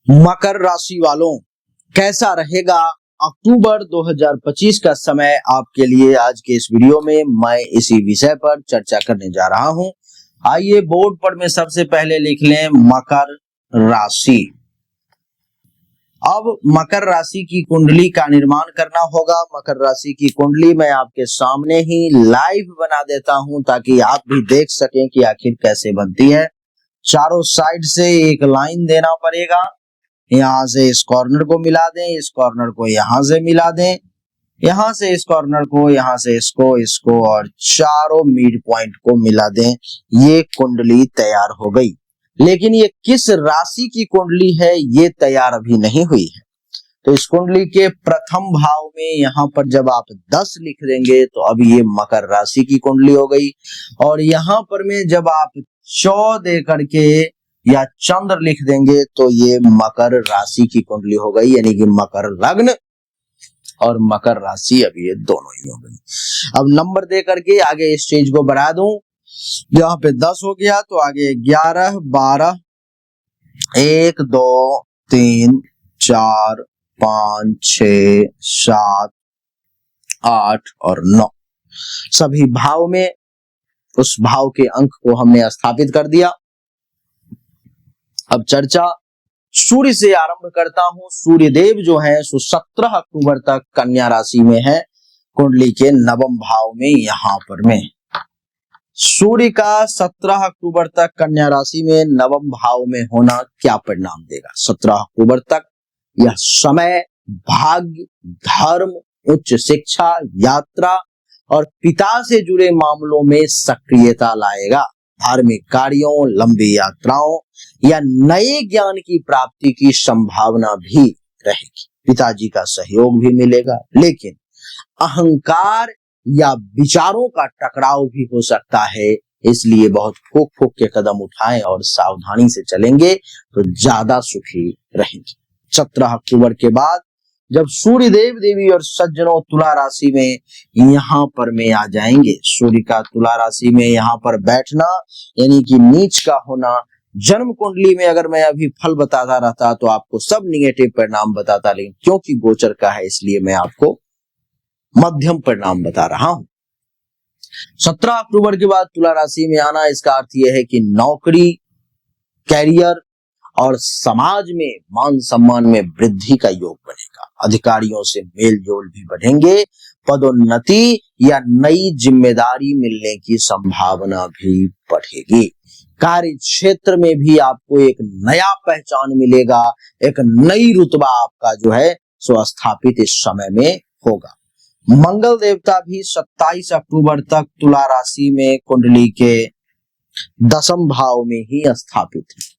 मकर राशि वालों, कैसा रहेगा अक्टूबर 2025 का समय आपके लिए। आज के इस वीडियो में मैं इसी विषय पर चर्चा करने जा रहा हूं। आइए बोर्ड पर में सबसे पहले लिख लें मकर राशि। अब मकर राशि की कुंडली का निर्माण करना होगा। मकर राशि की कुंडली मैं आपके सामने ही लाइव बना देता हूं ताकि आप भी देख सकें कि आखिर कैसे बनती है। चारों साइड से एक लाइन देना पड़ेगा। यहाँ से इस कॉर्नर को मिला दें, इस कॉर्नर को यहाँ से मिला दें, यहाँ से इस कॉर्नर को, यहाँ से इसको और चारों मिड पॉइंट को मिला दें। ये कुंडली तैयार हो गई। लेकिन ये किस राशि की कुंडली है ये तैयार अभी नहीं हुई है। तो इस कुंडली के प्रथम भाव में यहाँ पर जब आप 10 लिख देंगे तो अब ये मकर राशि की कुंडली हो गई। और यहाँ पर में जब आप 14 दे करके या चंद्र लिख देंगे तो ये मकर राशि की कुंडली हो गई, यानी कि मकर लग्न और मकर राशि अब ये दोनों ही हो गई। अब नंबर दे करके आगे इस चीज को बढ़ा दूं। यहाँ पे 10 हो गया तो आगे 11, 12, 1, 2, 3, 4, 5, 6, 7, 8 और 9 सभी भाव में उस भाव के अंक को हमने स्थापित कर दिया। अब चर्चा सूर्य से आरंभ करता हूं। सूर्य देव जो है सो 17 अक्टूबर तक कन्या राशि में है, कुंडली के नवम भाव में। यहां पर में सूर्य का 17 अक्टूबर तक कन्या राशि में नवम भाव में होना क्या परिणाम देगा। 17 अक्टूबर तक यह समय भाग्य, धर्म, उच्च शिक्षा, यात्रा और पिता से जुड़े मामलों में सक्रियता लाएगा। धार्मिक कार्यों, लंबी यात्राओं या नए ज्ञान की प्राप्ति की संभावना भी रहेगी। पिताजी का सहयोग भी मिलेगा, लेकिन अहंकार या विचारों का टकराव भी हो सकता है। इसलिए बहुत फूक फूक के कदम उठाएं और सावधानी से चलेंगे तो ज्यादा सुखी रहेंगे। 17 अक्टूबर के बाद जब सूर्य देव, देवी और सज्जनों तुला राशि में यहाँ पर में आ जाएंगे, सूर्य का तुला राशि में यहाँ पर बैठना यानी कि नीच का होना। जन्म कुंडली में अगर मैं अभी फल बताता रहता तो आपको सब निगेटिव परिणाम बताता, लेकिन क्योंकि गोचर का है इसलिए मैं आपको मध्यम परिणाम बता रहा हूं। 17 अक्टूबर के बाद तुला राशि में आना, इसका अर्थ यह है कि नौकरी, कैरियर और समाज में मान सम्मान में वृद्धि का योग बनेगा। अधिकारियों से मेल जोल भी बढ़ेंगे। पदोन्नति या नई जिम्मेदारी मिलने की संभावना भी बढ़ेगी। कार्य क्षेत्र में भी आपको एक नया पहचान मिलेगा, एक नई रुतबा आपका जो है सो स्थापित इस समय में होगा। मंगल देवता भी 27 अक्टूबर तक तुला राशि में कुंडली के 10वें भाव में ही स्थापित है।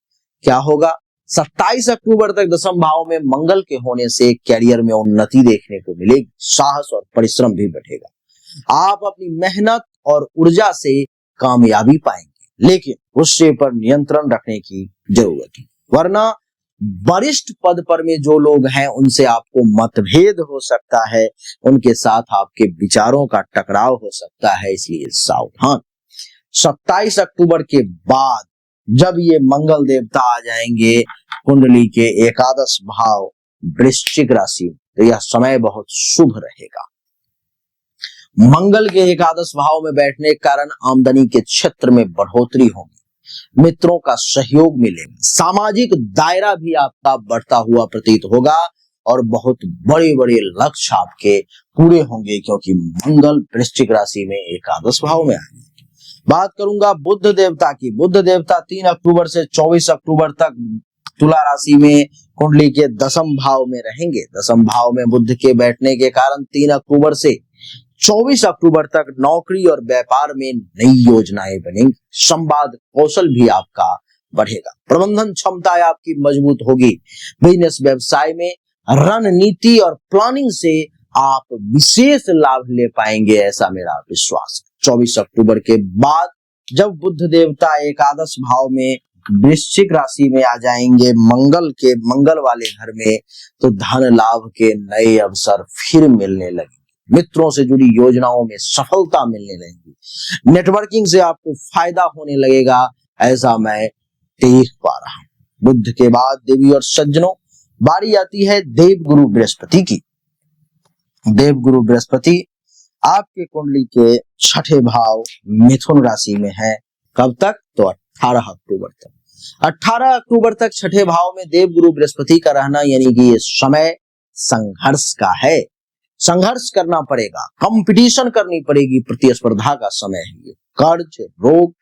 क्या होगा, 27 अक्टूबर तक 10वें भाव में मंगल के होने से कैरियर में उन्नति देखने को मिलेगी। साहस और परिश्रम भी बढ़ेगा। आप अपनी मेहनत और ऊर्जा से कामयाबी पाएंगे, लेकिन गुस्से पर नियंत्रण रखने की जरूरत है, वरना वरिष्ठ पद पर में जो लोग हैं उनसे आपको मतभेद हो सकता है, उनके साथ आपके विचारों का टकराव हो सकता है, इसलिए सावधान। 27 अक्टूबर के बाद जब ये मंगल देवता आ जाएंगे कुंडली के एकादश भाव वृश्चिक राशि, तो यह समय बहुत शुभ रहेगा। मंगल के एकादश भाव में बैठने के कारण आमदनी के क्षेत्र में बढ़ोतरी होगी, मित्रों का सहयोग मिलेगा, सामाजिक दायरा भी आपका बढ़ता हुआ प्रतीत होगा और बहुत बड़े बड़े लक्ष्य आपके पूरे होंगे, क्योंकि मंगल वृश्चिक राशि में एकादश भाव में आएंगे। बात करूंगा बुध देवता की। बुध देवता 3 अक्टूबर से 24 अक्टूबर तक तुला राशि में कुंडली के 10वें भाव में रहेंगे। 10वें भाव में बुध के बैठने के कारण 3 अक्टूबर से 24 अक्टूबर तक नौकरी और व्यापार में नई योजनाएं बनेंगी। संवाद कौशल भी आपका बढ़ेगा। प्रबंधन क्षमता आपकी मजबूत होगी। बिजनेस व्यवसाय में रणनीति और प्लानिंग से आप विशेष लाभ ले पाएंगे, ऐसा मेरा विश्वास है। 24 अक्टूबर के बाद जब बुध देवता एकादश भाव में वृश्चिक राशि में आ जाएंगे मंगल वाले घर में, तो धन लाभ के नए अवसर फिर मिलने लगेंगे। मित्रों से जुड़ी योजनाओं में सफलता मिलने लगेगी। नेटवर्किंग से आपको फायदा होने लगेगा, ऐसा मैं देख पा रहा हूं। बुध के बाद देवी और सज्जनों बारी आती है देवगुरु बृहस्पति की। देवगुरु बृहस्पति आपके कुंडली के छठे भाव मिथुन राशि में है। कब तक? तो 18 अक्टूबर तक। 18 अक्टूबर तक छठे भाव में देवगुरु बृहस्पति का रहना यानी कि ये समय संघर्ष का है। संघर्ष करना पड़ेगा, कंपटीशन करनी पड़ेगी, प्रतिस्पर्धा का समय है ये। कर्ज, रोग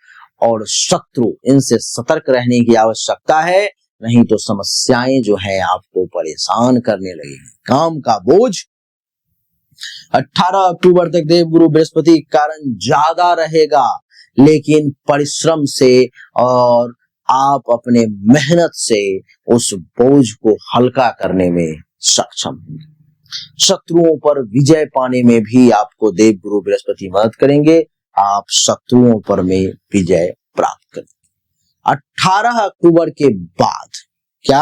और शत्रु, इनसे सतर्क रहने की आवश्यकता है, नहीं तो समस्याएं जो है आपको परेशान करने लगेगी। काम का बोझ 18 अक्टूबर तक देवगुरु बृहस्पति के कारण ज्यादा रहेगा, लेकिन परिश्रम से और आप अपने मेहनत से उस बोझ को हल्का करने में सक्षम होंगे। शत्रुओं पर विजय पाने में भी आपको देवगुरु बृहस्पति मदद करेंगे। आप शत्रुओं पर में विजय प्राप्त करेंगे। 18 अक्टूबर के बाद क्या?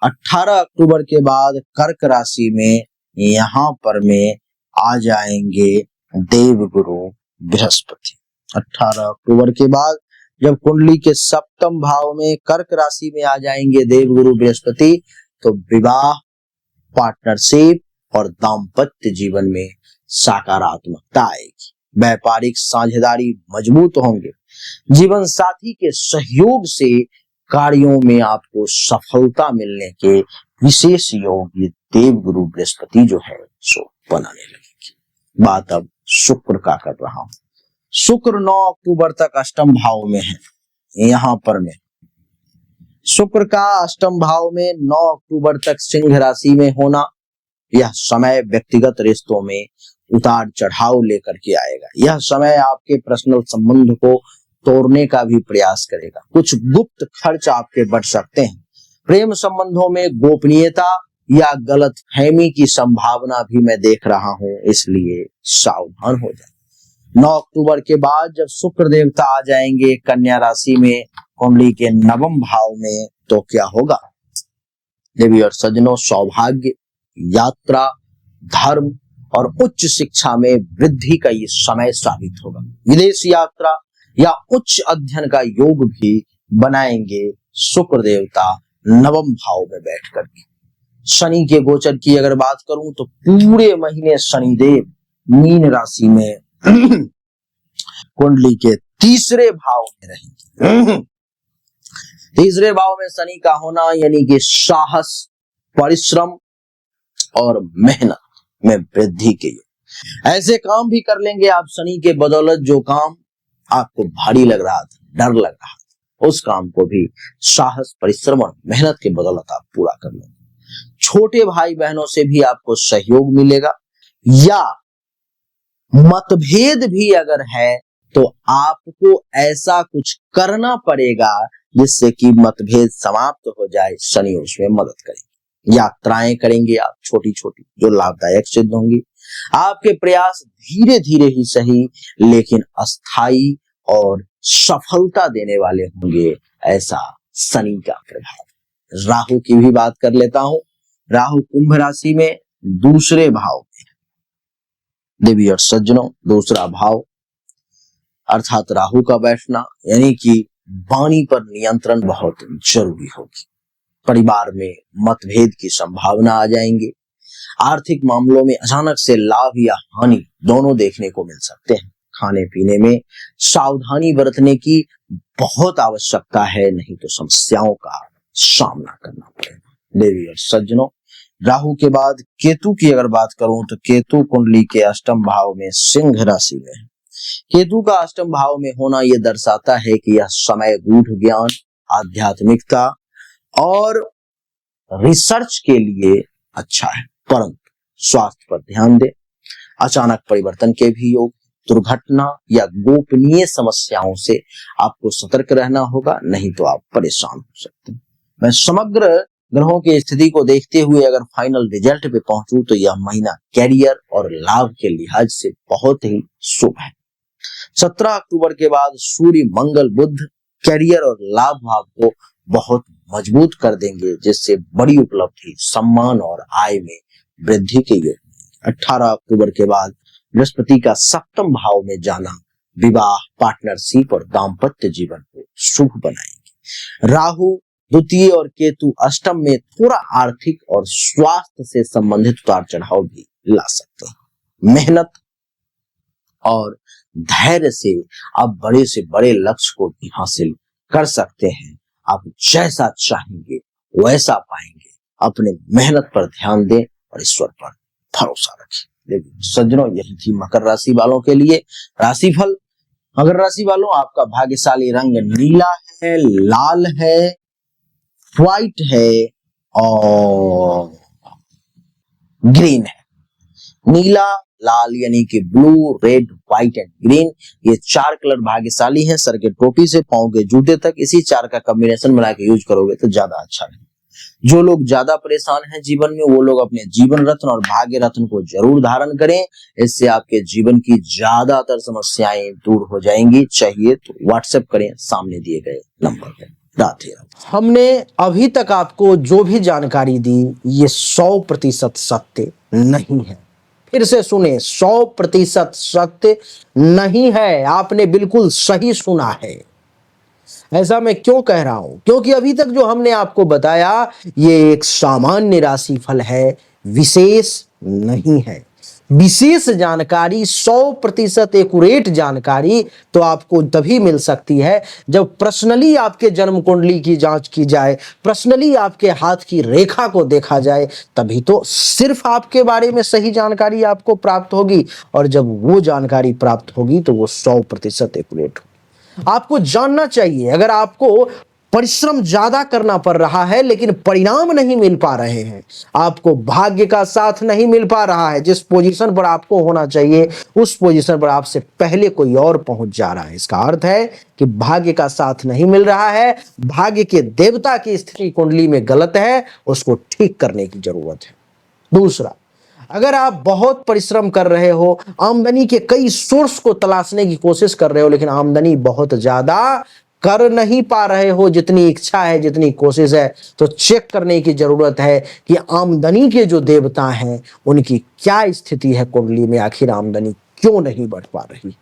18 अक्टूबर के बाद कर्क राशि में यहां पर में आ जाएंगे देवगुरु बृहस्पति। 18 अक्टूबर के बाद जब कुंडली के सप्तम भाव में कर्क राशि में आ जाएंगे देवगुरु बृहस्पति, तो विवाह, पार्टनरशिप और दाम्पत्य जीवन में सकारात्मकता आएगी। व्यापारिक साझेदारी मजबूत होंगे। जीवन साथी के सहयोग से कार्यों में आपको सफलता मिलने के विशेष योग ये देवगुरु बृहस्पति जो है सो बनाने लगेगी। बात अब शुक्र का कर रहा हूं। शुक्र 9 अक्टूबर तक अष्टम भाव में है। यहां पर में शुक्र का अष्टम भाव में 9 अक्टूबर तक सिंह राशि में होना, यह समय व्यक्तिगत रिश्तों में उतार चढ़ाव लेकर के आएगा। यह समय आपके पर्सनल संबंध को तोड़ने का भी प्रयास करेगा। कुछ गुप्त खर्च आपके बढ़ सकते हैं। प्रेम संबंधों में गोपनीयता या गलत फहमी की संभावना भी मैं देख रहा हूं, इसलिए सावधान हो जाए। 9 अक्टूबर के बाद जब शुक्र देवता आ जाएंगे कन्या राशि में कुंडली के नवम भाव में, तो क्या होगा? देवी और सज्जनों, सौभाग्य, यात्रा, धर्म और उच्च शिक्षा में वृद्धि का ये समय साबित होगा। विदेश यात्रा या उच्च अध्ययन का योग भी बनाएंगे शुक्र देवता नवम भाव में बैठ करके। शनि के गोचर की अगर बात करूं तो पूरे महीने शनिदेव मीन राशि में कुंडली के तीसरे भाव में रहेंगे। तीसरे भाव में शनि का होना यानी कि साहस, परिश्रम और मेहनत में वृद्धि के योग। ऐसे काम भी कर लेंगे आप शनि के बदौलत जो काम आपको भारी लग रहा था, डर लग रहा था, उस काम को भी साहस, परिश्रम और मेहनत के बदौलत आप पूरा कर लेंगे। छोटे भाई बहनों से भी आपको सहयोग मिलेगा, या मतभेद भी अगर है तो आपको ऐसा कुछ करना पड़ेगा जिससे कि मतभेद समाप्त हो जाए। शनि उसमें मदद करेंगे। यात्राएं करेंगे आप छोटी छोटी, जो लाभदायक सिद्ध होंगी। आपके प्रयास धीरे धीरे ही सही लेकिन अस्थाई और सफलता देने वाले होंगे, ऐसा शनि का प्रभाव। राहु की भी बात कर लेता हूं। राहु कुंभ राशि में दूसरे भाव में। देवी और सज्जनों, दूसरा भाव अर्थात राहु का बैठना यानी कि वाणी पर नियंत्रण बहुत जरूरी होगी। परिवार में मतभेद की संभावना आ जाएंगी। आर्थिक मामलों में अचानक से लाभ या हानि दोनों देखने को मिल सकते हैं। खाने पीने में सावधानी बरतने की बहुत आवश्यकता है, नहीं तो समस्याओं का सामना करना पड़ेगा। देवी और सज्जनों, राहु के बाद केतु की अगर बात करूं तो केतु कुंडली के अष्टम भाव में सिंह राशि में है। केतु का अष्टम भाव में होना यह दर्शाता है कि यह समय गूढ़ ज्ञान, आध्यात्मिकता और रिसर्च के लिए अच्छा है, परंतु स्वास्थ्य पर ध्यान दें। अचानक परिवर्तन के भी योग, दुर्घटना या गोपनीय समस्याओं से आपको सतर्क रहना होगा, नहीं तो आप परेशान हो सकते हैं। मैं समग्र ग्रहों की स्थिति को देखते हुए अगर फाइनल रिजल्ट पे पहुंचूं तो यह महीना कैरियर और लाभ के लिहाज से बहुत ही शुभ है। 17 अक्टूबर के बाद सूर्य, मंगल, बुध कैरियर और लाभ भाव को बहुत मजबूत कर देंगे, जिससे बड़ी उपलब्धि, सम्मान और आय में वृद्धि के योग। 18 अक्टूबर के बाद बृहस्पति का सप्तम भाव में जाना विवाह, पार्टनरशिप और दाम्पत्य जीवन को शुभ बनाएंगे। राहु द्वितीय और केतु अष्टम में थोड़ा आर्थिक और स्वास्थ्य से संबंधित उतार चढ़ाव भी ला सकते हैं। मेहनत और धैर्य से आप बड़े से बड़े लक्ष्य को भी हासिल कर सकते हैं। आप जैसा चाहेंगे वैसा पाएंगे। अपने मेहनत पर ध्यान दें और ईश्वर पर भरोसा रखें। लेकिन सज्जनों, यही थी मकर राशि वालों के लिए राशिफल। मकर राशि वालों, आपका भाग्यशाली रंग नीला है, लाल है, व्हाइट है और ग्रीन है। नीला, लाल यानी कि blue, red, white and green, ये 4 कलर भाग्यशाली हैं। सर के टोपी से पांव के जूते तक इसी 4 का कॉम्बिनेशन बना के यूज करोगे तो ज्यादा अच्छा है। जो लोग ज्यादा परेशान हैं जीवन में, वो लोग अपने जीवन रत्न और भाग्य रत्न को जरूर धारण करें। इससे आपके जीवन की ज्यादातर समस्याएं दूर हो जाएंगी। चाहिए तो व्हाट्सएप करें सामने दिए गए नंबर पर। राधे राधे। हमने अभी तक आपको जो भी जानकारी दी ये 100% सत्य नहीं है। फिर से सुने, 100% सत्य नहीं है। आपने बिल्कुल सही सुना है। ऐसा मैं क्यों कह रहा हूं? क्योंकि अभी तक जो हमने आपको बताया ये एक सामान्य राशिफल है, विशेष नहीं है। विशेष जानकारी, 100% एक्यूरेट जानकारी तो आपको तभी मिल सकती है जब पर्सनली आपके जन्म कुंडली की जांच की जाए, पर्सनली आपके हाथ की रेखा को देखा जाए, तभी तो सिर्फ आपके बारे में सही जानकारी आपको प्राप्त होगी। और जब वो जानकारी प्राप्त होगी तो वो 100% एक्यूरेट होगी। आपको जानना चाहिए, अगर आपको परिश्रम ज्यादा करना पड़ रहा है लेकिन परिणाम नहीं मिल पा रहे हैं, आपको भाग्य का साथ नहीं मिल पा रहा है, जिस पोजीशन पर आपको होना चाहिए उस पोजीशन पर आपसे पहले कोई और पहुंच जा रहा है, इसका अर्थ है कि भाग्य का साथ नहीं मिल रहा है। भाग्य के देवता की स्थिति कुंडली में गलत है, उसको ठीक करने की जरूरत है। दूसरा, अगर आप बहुत परिश्रम कर रहे हो, आमदनी के कई सोर्स को तलाशने की कोशिश कर रहे हो, लेकिन आमदनी बहुत ज्यादा कर नहीं पा रहे हो जितनी इच्छा है, जितनी कोशिश है, तो चेक करने की जरूरत है कि आमदनी के जो देवता हैं उनकी क्या स्थिति है कुंडली में। आखिर आमदनी क्यों नहीं बढ़ पा रही?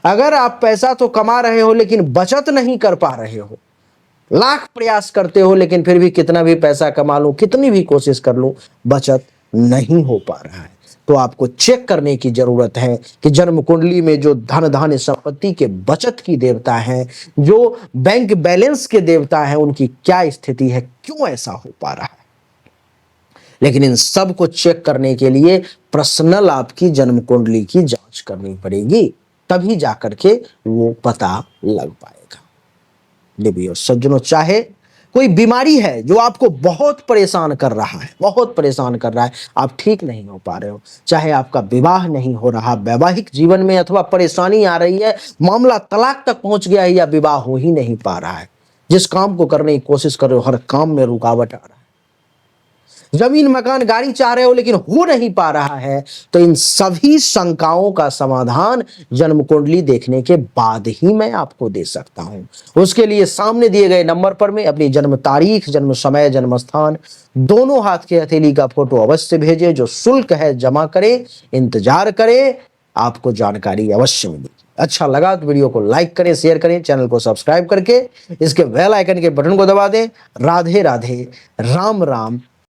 अगर आप पैसा तो कमा रहे हो लेकिन बचत नहीं कर पा रहे हो, लाख प्रयास करते हो लेकिन फिर भी कितना भी पैसा कमा लूं, कितनी भी कोशिश कर लूं, बचत नहीं हो पा रहा है, तो आपको चेक करने की जरूरत है कि जन्म कुंडली में जो धन धान्य संपत्ति के बचत की देवता हैं, जो बैंक बैलेंस के देवता हैं, उनकी क्या स्थिति है, क्यों ऐसा हो पा रहा है। लेकिन इन सब को चेक करने के लिए पर्सनल आपकी जन्म कुंडली की जांच करनी पड़ेगी, तभी जाकर के वो पता लग पाएगा। देवियों सज्जनों, चाहे कोई बीमारी है जो आपको बहुत परेशान कर रहा है, बहुत परेशान कर रहा है, आप ठीक नहीं हो पा रहे हो, चाहे आपका विवाह नहीं हो रहा, वैवाहिक जीवन में अथवा परेशानी आ रही है, मामला तलाक तक पहुंच गया है या विवाह हो ही नहीं पा रहा है, जिस काम को करने की कोशिश कर रहे हो हर काम में रुकावट आ रहा है, जमीन मकान गाड़ी चाह रहे हो लेकिन हो नहीं पा रहा है, तो इन सभी शंकाओं का समाधान जन्म कुंडली देखने के बाद ही मैं आपको दे सकता हूं। उसके लिए सामने दिए गए नंबर पर मैं अपनी जन्म तारीख, जन्म समय, जन्म स्थान दोनों हाथ के हथेली का फोटो अवश्य भेजें। जो शुल्क है जमा करें, इंतजार करें, आपको जानकारी अवश्य मिलेगी। अच्छा लगा तो वीडियो को लाइक करें, शेयर करें, चैनल को सब्सक्राइब करके इसके बेल आइकन के बटन को दबा दें। राधे राधे, राम राम।